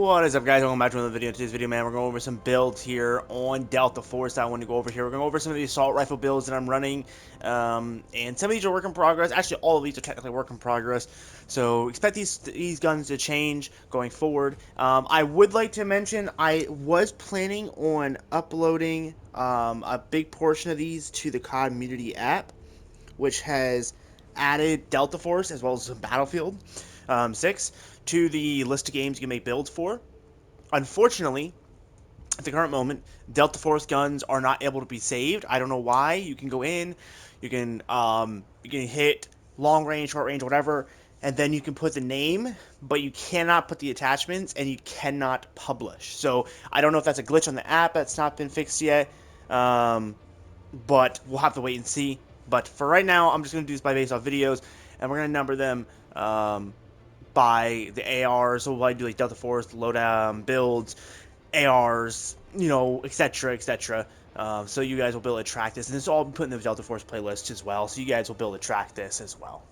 What is up, guys? Welcome back to another video. In today's video, man, we're going over some builds here on Delta Force that I want to go over here. We're going over some of the assault rifle builds that I'm running, and some of these are work in progress. Actually, all of these are technically work in progress, so expect these guns to change going forward. I would like to mention I was planning on uploading a big portion of these to the COD Community app, which has added Delta Force as well as Battlefield 6 to the list of games you can make builds for. Unfortunately, at the current moment, Delta Force guns are not able to be saved. I don't know why. You can go in, you can hit long range, short range, whatever, and then you can put the name, but you cannot put the attachments and you cannot publish. So I don't know if that's a glitch on the app that's not been fixed yet, but we'll have to wait and see. But for right now, I'm just going to do this by based off videos, and we're going to number them by the ARs. So I do like Delta Force, loadout builds, ARs, etc., etc. So you guys will be able to track this, and this will all be put in the Delta Force playlist as well. So you guys will be able to track this as well.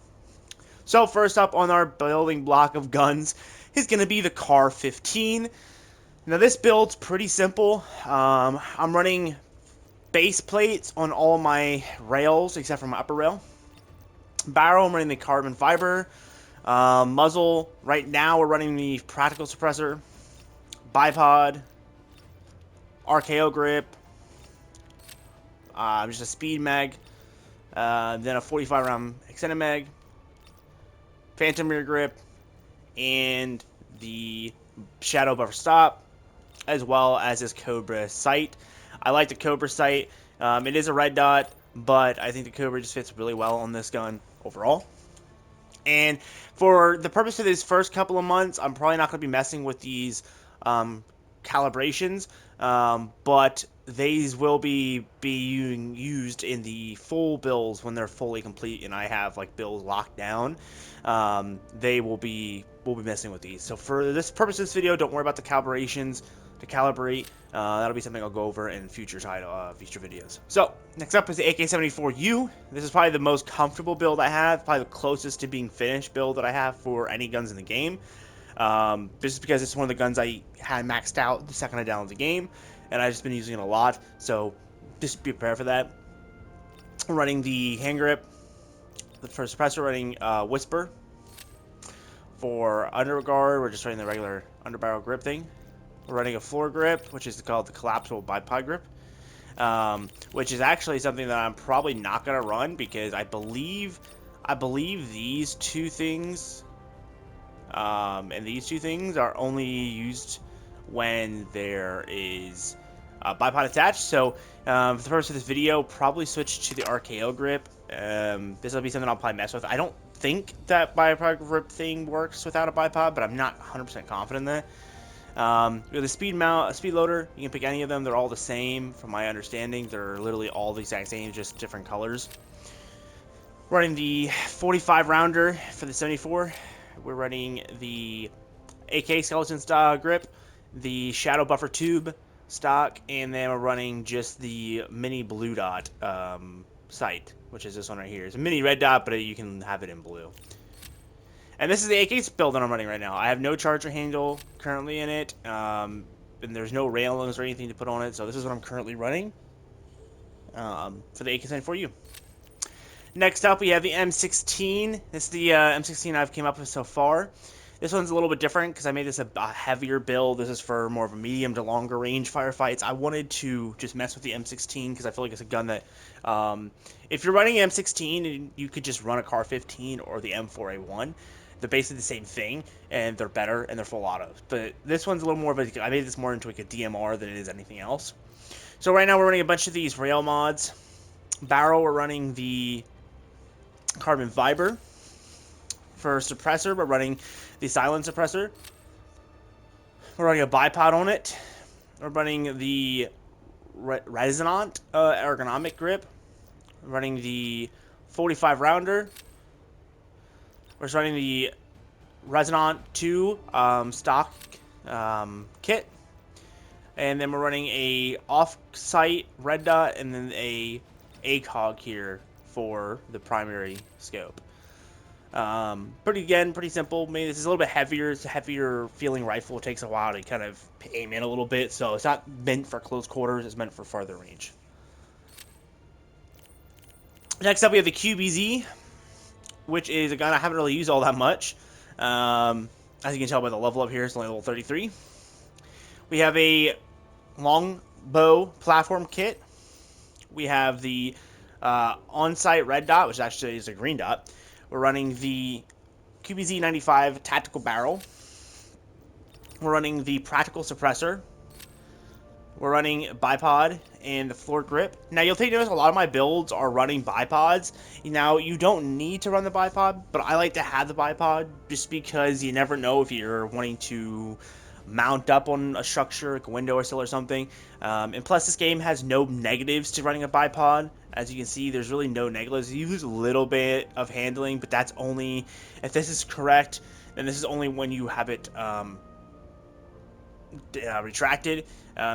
So first up on our building block of guns is going to be the Kar 15. Now this build's pretty simple. I'm running base plates on all my rails except for my upper rail. Barrel, I'm running the carbon fiber. Muzzle, right now we're running the practical suppressor. Bipod, RKO grip, just a speed mag, then a 45 round extended mag, phantom rear grip, and the shadow buffer stop, as well as this Cobra sight. I like the Cobra sight. It is a red dot, but I think the Cobra just fits really well on this gun overall. And for the purpose of these first couple of months, I'm probably not going to be messing with these calibrations, but these will be being used in the full builds when they're fully complete and I have like builds locked down. We'll be messing with these. So for this purpose of this video, don't worry about the calibrations. To calibrate, that'll be something I'll go over in future videos. So next up is the AK-74U. This is probably the most comfortable build I have, probably the closest to being finished build that I have for any guns in the game. Just because it's one of the guns I had maxed out the second I downloaded the game, and I've just been using it a lot, so just be prepared for that. I'm running the hand grip. For suppressor, running Whisper. For underguard, we're just running the regular underbarrel grip thing. We're running a floor grip, which is called the collapsible bipod grip, which is actually something that I'm probably not going to run because I believe these two things and these two things are only used when there is a bipod attached. So for the purpose of this video, probably switch to the RKO grip. This will be something I'll probably mess with. I don't think that bipod grip thing works without a bipod, but I'm not 100% confident in that. With a speed loader, you can pick any of them. They're all the same from my understanding. They're literally all the exact same, just different colors. Running the 45 rounder for the 74. We're running the AK skeleton style grip, the shadow buffer tube stock, and then we're running just the mini blue dot sight, which is this one right here. It's a mini red dot, but you can have it in blue. And this is the AK build that I'm running right now. I have no charger handle currently in it, and there's no railings or anything to put on it, so this is what I'm currently running for the AK-74U. Next up, we have the M16. This is the M16 I've came up with so far. This one's a little bit different because I made this a heavier build. This is for more of a medium to longer range firefights. I wanted to just mess with the M16 because I feel like it's a gun that, if you're running M16, you could just run a Kar 15 or the M4A1. They're basically the same thing, and they're better, and they're full autos. But this one's a little more of a, I made this more into like a DMR than it is anything else. So right now we're running a bunch of these rail mods. Barrel, we're running the carbon fiber. For suppressor, we're running the silent suppressor. We're running a bipod on it. We're running the resonant ergonomic grip. We're running the 45 rounder. We're running the Resonant 2 stock kit. And then we're running a off-site red dot and then a ACOG here for the primary scope. Pretty simple. Maybe this is a little bit heavier. It's a heavier feeling rifle. It takes a while to kind of aim in a little bit, so it's not meant for close quarters. It's meant for farther range. Next up, we have the QBZ, which is a gun I haven't really used all that much. As you can tell by the level up here, it's only level 33. We have a longbow platform kit. We have the on-site red dot, which actually is a green dot. We're running the QBZ 95 tactical barrel. We're running the practical suppressor. We're running bipod and the floor grip. Now, you'll take notice a lot of my builds are running bipods. Now, you don't need to run the bipod, but I like to have the bipod just because you never know if you're wanting to mount up on a structure, like a window or sill or something. And plus, this game has no negatives to running a bipod. As you can see, there's really no negatives. You lose a little bit of handling, but that's only, if this is correct, then this is only when you have it retracted.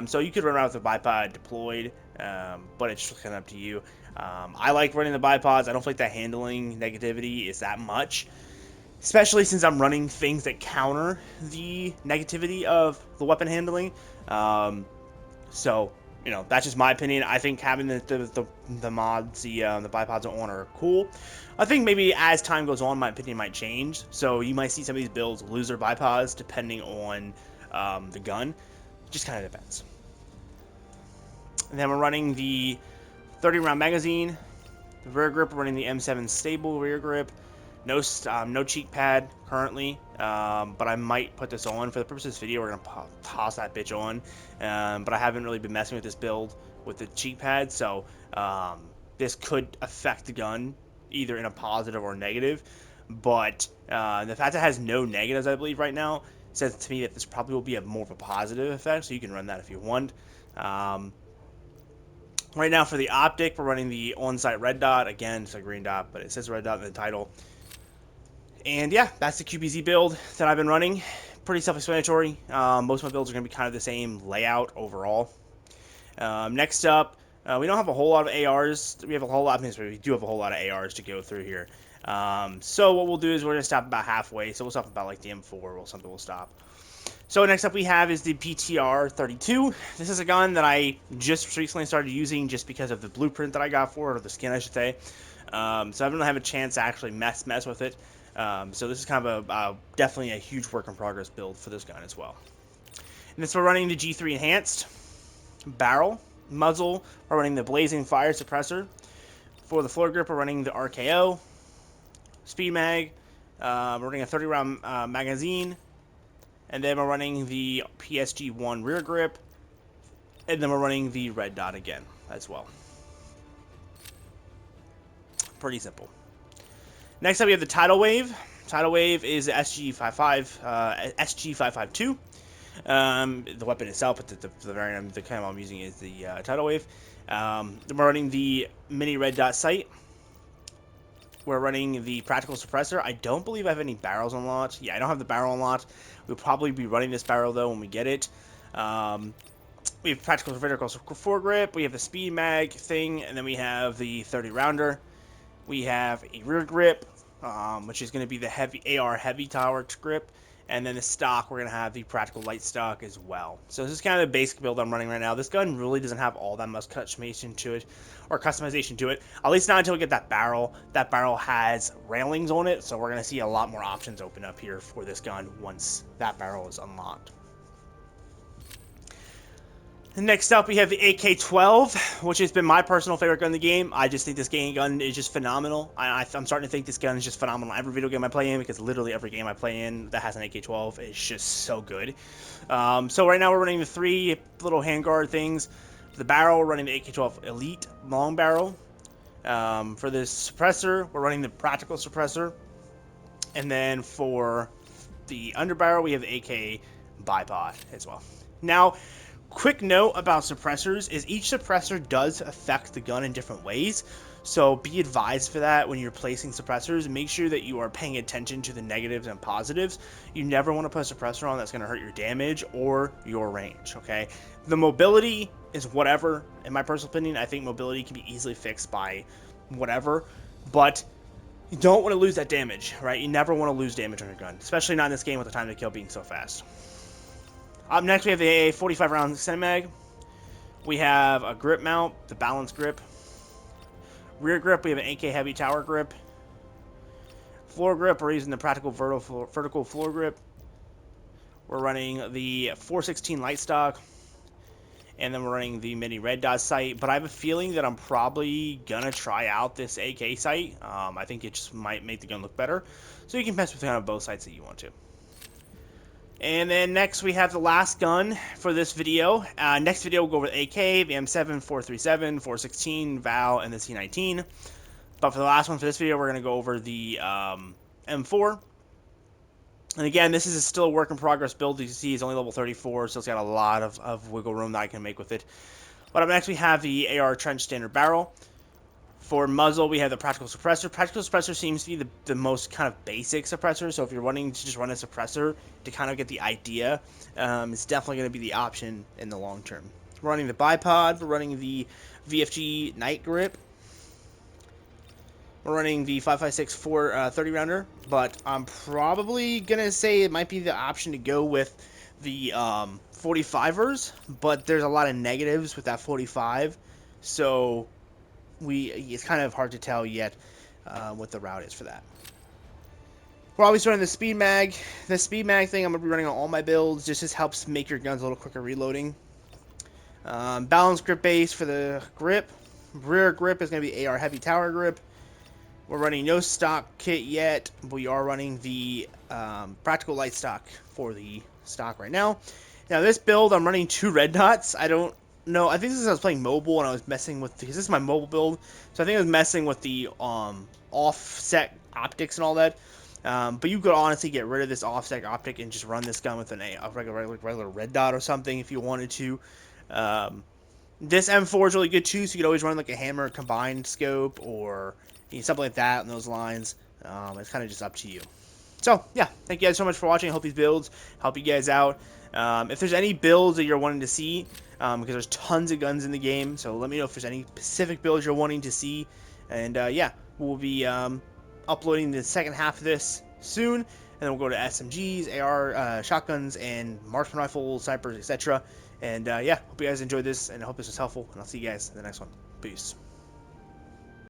So you could run around with the bipod deployed, but it's just kind of up to you. I like running the bipods. I don't feel like that handling negativity is that much, especially since I'm running things that counter the negativity of the weapon handling. So, you know, that's just my opinion. I think having the mods, the bipods on are cool. I think maybe as time goes on, my opinion might change. So you might see some of these builds lose their bipods depending on the gun. Just kind of depends. And then we're running the 30-round magazine. The rear grip, we're running the M7 stable rear grip. No cheek pad currently, but I might put this on. For the purpose of this video, we're going to toss that bitch on. But I haven't really been messing with this build with the cheek pad, so this could affect the gun either in a positive or negative. But the fact that it has no negatives, I believe, right now, says to me that this probably will be more of a positive effect, so you can run that if you want. Right now for the optic, we're running the on-site red dot. Again, it's a green dot, but it says red dot in the title. And yeah, that's the QBZ build that I've been running. Pretty self-explanatory. Most of my builds are going to be kind of the same layout overall. Next up, we don't have a whole lot of ARs. We have a whole lot of things, but we do have a whole lot of ARs to go through here. So what we'll do is we're going to stop about halfway. So we'll stop about like the M4 or something. We'll stop. So next up we have is the PTR 32. This is a gun that I just recently started using just because of the blueprint that I got for it, or the skin I should say. So I haven't really had a chance to actually mess with it. So this is kind of definitely a huge work in progress build for this gun as well. And this we're running the G3 Enhanced barrel. Muzzle, we're running the Blazing Fire Suppressor. For the floor grip, we're running the RKO. Speed mag, we're running a 30-round magazine. And then we're running the PSG-1 rear grip. And then we're running the red dot again as well. Pretty simple. Next up, we have the Tidal Wave. Tidal Wave is the SG552. The weapon itself, but the variant, the camo I'm using is the Tidal Wave. Then we're running the mini red dot sight. We're running the practical suppressor. I don't believe I have any barrels unlocked. Yeah, I don't have the barrel unlocked. We'll probably be running this barrel though when we get it. We have practical vertical foregrip. We have the speed mag thing, and then we have the 30 rounder. We have a rear grip, which is going to be the heavy AR heavy tower grip. And then the stock, we're going to have the practical light stock as well. So this is kind of the basic build I'm running right now. This gun really doesn't have all that much customization to it, at least not until we get that barrel. That barrel has railings on it, so we're going to see a lot more options open up here for this gun once that barrel is unlocked. Next up, we have the AK-12, which has been my personal favorite gun in the game. I just think this gun is just phenomenal. I'm starting to think this gun is just phenomenal. Every video game I play in, because literally every game I play in that has an AK-12 is just so good. So right now we're running the 3 little handguard things. For the barrel, we're running the AK-12 Elite long barrel. For the suppressor, we're running the practical suppressor. And then for the underbarrel, we have the AK bipod as well. Now, quick note about suppressors is each suppressor does affect the gun in different ways, so be advised for that when you're placing suppressors. Make sure that you are paying attention to the negatives and positives. You never want to put a suppressor on that's going to hurt your damage or your range, okay? The mobility is whatever. In my personal opinion, I think mobility can be easily fixed by whatever, but You don't want to lose that damage, right? You never want to lose damage on your gun, especially not in this game with the time to kill being so fast. Up next, we have a 45 round Cinemag. We have a grip mount, the balance grip. Rear grip, we have an AK heavy tower grip. Floor grip, we're using the practical vertical floor grip. We're running the 416 light stock. And then we're running the mini red dot sight, but I have a feeling that I'm probably gonna try out this AK sight. I think it just might make the gun look better, so you can mess with kind of both sights that you want to. And then next we have the last gun for this video. Next video we'll go over the AK, the M7, 437, 416, VAL, and the C19. But for the last one for this video, we're gonna go over the M4. And again, this is still a work in progress build. You can see it's only level 34, so it's got a lot of wiggle room that I can make with it. But up next, we have the AR Trench Standard Barrel. For muzzle, we have the Practical Suppressor. Practical Suppressor seems to be the most kind of basic suppressor, so if you're wanting to just run a suppressor to kind of get the idea, it's definitely going to be the option in the long term. We're running the bipod, we're running the VFG Night Grip. We're running the 5.56 30 rounder, but I'm probably gonna say it might be the option to go with the 45ers, but there's a lot of negatives with that 45, so it's kind of hard to tell yet what the route is for that. We're always running the speed mag. The speed mag thing I'm gonna be running on all my builds. Just helps make your guns a little quicker reloading. Balance grip base for the grip. Rear grip is gonna be AR heavy tower grip. We're running no stock kit yet. We are running the practical light stock for the stock right now. Now this build, I'm running 2 red dots. I don't know. I think this is I was playing mobile and I was messing with, because this is my mobile build. So I think I was messing with the offset optics and all that. But you could honestly get rid of this offset optic and just run this gun with a regular red dot or something if you wanted to. This M4 is really good too, so you could always run like a hammer combined scope or something like that in those lines. It's kind of just up to you. So, yeah, thank you guys so much for watching. I hope these builds help you guys out. If there's any builds that you're wanting to see, because there's tons of guns in the game, so let me know if there's any specific builds you're wanting to see. And, yeah, we'll be uploading the second half of this soon. And then we'll go to SMGs, AR, shotguns, and marksman rifles, snipers, etc. And, yeah, hope you guys enjoyed this, and I hope this was helpful. And I'll see you guys in the next one. Peace.